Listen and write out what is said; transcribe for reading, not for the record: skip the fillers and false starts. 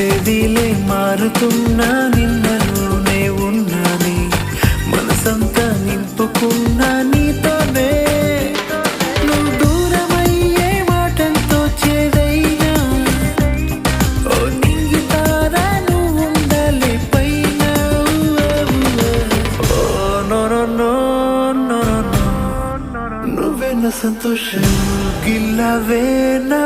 తెదిలే మారుతున్నా నిన్నలోనే ఉన్నాని మనసంతా నింపుకున్నా నీతోనే నువ్వు దూరమయ్యే మాటంతో చేదైనా ఓ నింగితారా నువ్వు ఉండాలి పైన oh no no no no no నువ్వే నా సంతోషం గిల్లవే నా